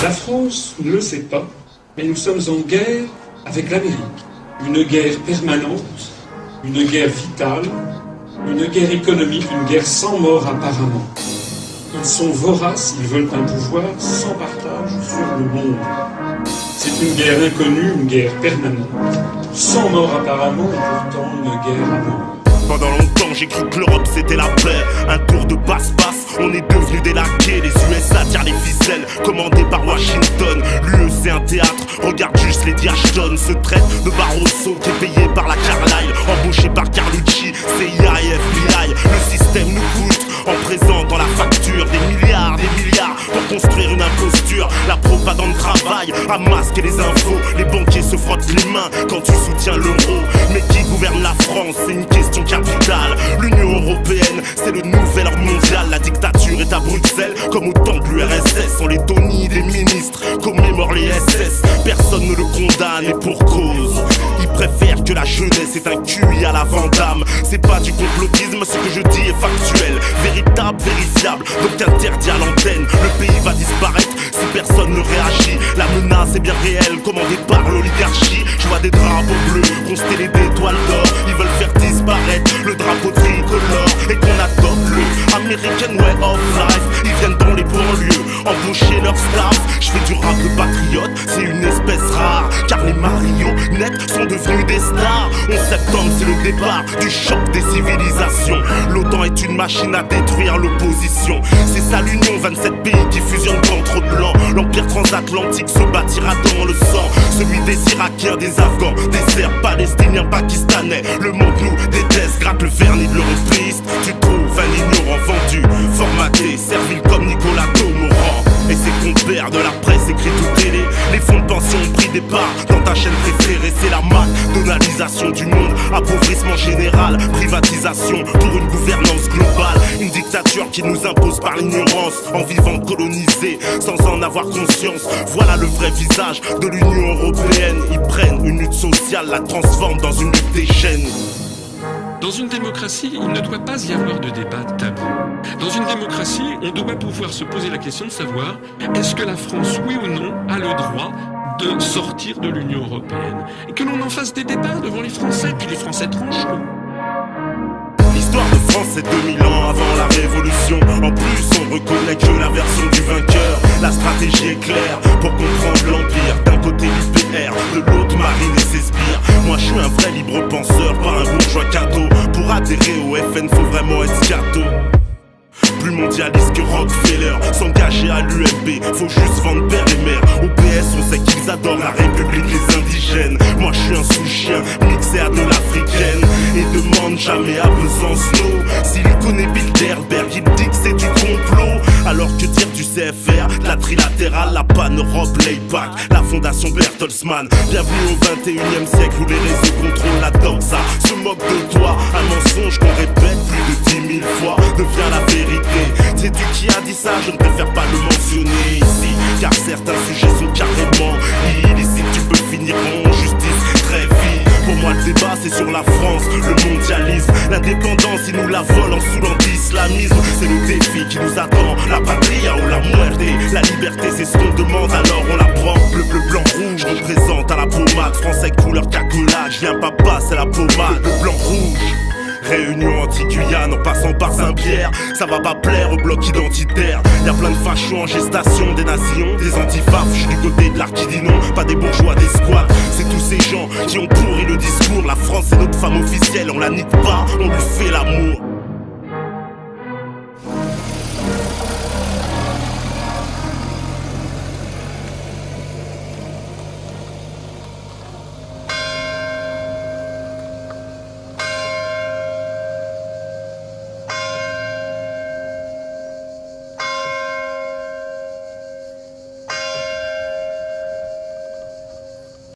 La France ne le sait pas, mais nous sommes en guerre avec l'Amérique. Une guerre permanente, une guerre vitale, une guerre économique, une guerre sans mort apparemment. Ils sont voraces, ils veulent un pouvoir sans partage sur le monde. C'est une guerre inconnue, une guerre permanente, sans mort apparemment et pourtant une guerre à mort. Pendant longtemps j'ai cru que l'Europe c'était la paix. Un tour de passe-passe, on est devenus des laquais. Les USA tirent les ficelles, commandés par Washington. L'UE c'est un théâtre, regarde juste Lady Ashton. Se traite de Barroso qui est payé par la Carlyle, embauché par Carlucci, CIA et FBI. Le système nous coûte en présent dans la facture des milliards pour construire une imposture. La propagande travaille à masquer les infos. Les banquiers se frottent les mains quand tu soutiens l'euro. Mais qui gouverne la France, c'est une question capitale. L'Union Européenne, c'est le nouvel ordre mondial. La dictature est à Bruxelles, comme au temps de l'URSS. En Lettonie, des ministres commémorent les SS. Personne ne le condamne et pour cause. Ils préfèrent que la jeunesse est un QI à la Vandame. C'est pas du complotisme, ce que je dis est factuel, véritable, vérifiable, donc interdit à l'antenne. Le pays va disparaître si personne ne réagit. La menace est bien réelle, commandée par l'oligarchie. Je vois des drapeaux bleus constellés d'étoiles d'or. Ils veulent faire disparaître le drapeau tricolore et qu'on adopte le American Way of Life. Ils viennent dans les banlieues, embaucher leur staff. Je fais du rap de patriote, c'est une espèce rare, car les marionnettes sont devenus des stars. 11 septembre c'est le départ du choc des civilisations. L'OTAN est une machine à détruire l'opposition. C'est ça l'union, 27 pays qui fusionnent contre blanc. L'empire transatlantique se bâtira dans le sang. Celui des Irakiens, des Afghans, des Serbes, Palestiniens, Pakistanais. Le monde nous déteste, gratte le vernis de l'européiste. Tu trouves un ignorant vendu, formaté, servile comme Nicolas Tomorand. Et ses compères de la presse écrite ou télé. Les fonds de pension ont pris des parts dans ta chaîne préférée. C'est la McDonaldisation du monde, appauvrissement général, privatisation pour une gouvernance globale. Une dictature qui nous impose par l'ignorance, en vivant colonisé sans en avoir conscience. Voilà le vrai visage de l'Union Européenne. Ils prennent une lutte sociale, la transforment dans une lutte des chaînes. Dans une démocratie, il ne doit pas y avoir de débat tabou. Dans une démocratie, on doit pouvoir se poser la question de savoir est-ce que la France, oui ou non, a le droit de sortir de l'Union Européenne. Et que l'on en fasse des débats devant les Français, puis les Français trancheront. L'histoire de France c'est 2000 ans avant la Révolution. En plus on reconnaît que la version du vainqueur. La stratégie est claire pour comprendre l'Empire. D'un côté l'UPR, de l'autre Marine et ses sbires. Moi je suis un vrai libre penseur, pas un bourgeois cadeau. Pour adhérer au FN faut vraiment être scato. Plus mondialiste que Rockefeller, s'engager à l'UMP, faut juste vendre père et mère. Au PS on sait qu'ils adorent la République, les indigènes. Moi je suis un sous-chien, mixé à de l'africaine. Et demande jamais à Besançon s'il connaît Bilderberg, il dit que c'est du complot. Alors que dire du CFR, la trilatérale, la pan-Europe, l'APAC, la fondation Bertelsmann. Bienvenue au 21e siècle où les réseaux contrôlent la doxa. Se moque de toi, un mensonge qu'on répète plus de 10 000 fois devient la vérité. Sais-tu qui a dit ça? Je ne préfère pas le mentionner ici, car certains sujets sont carrément illicites. Tu peux finir en justice très vite. Pour moi le débat c'est sur la France, le mondialisme. L'indépendance ils nous la volent en saoulant d'islamisme. C'est le défi qui nous attend, la patria ou la muerte. La liberté c'est ce qu'on demande alors on la prend. Bleu, bleu, blanc, rouge représente à la pommade. Français couleur cacolage, viens papa c'est la pommade. Bleu, blanc, rouge. Réunion anti-Guyane en passant par Saint-Pierre. Ça va pas plaire au bloc identitaire. Y'a plein de fachos en gestation, des nations, des antifaf. J'suis du côté de l'arc qui dit non, pas des bourgeois, des squats. C'est tous ces gens qui ont pourri le discours. La France c'est notre femme officielle, on la nique pas, on lui fait l'amour.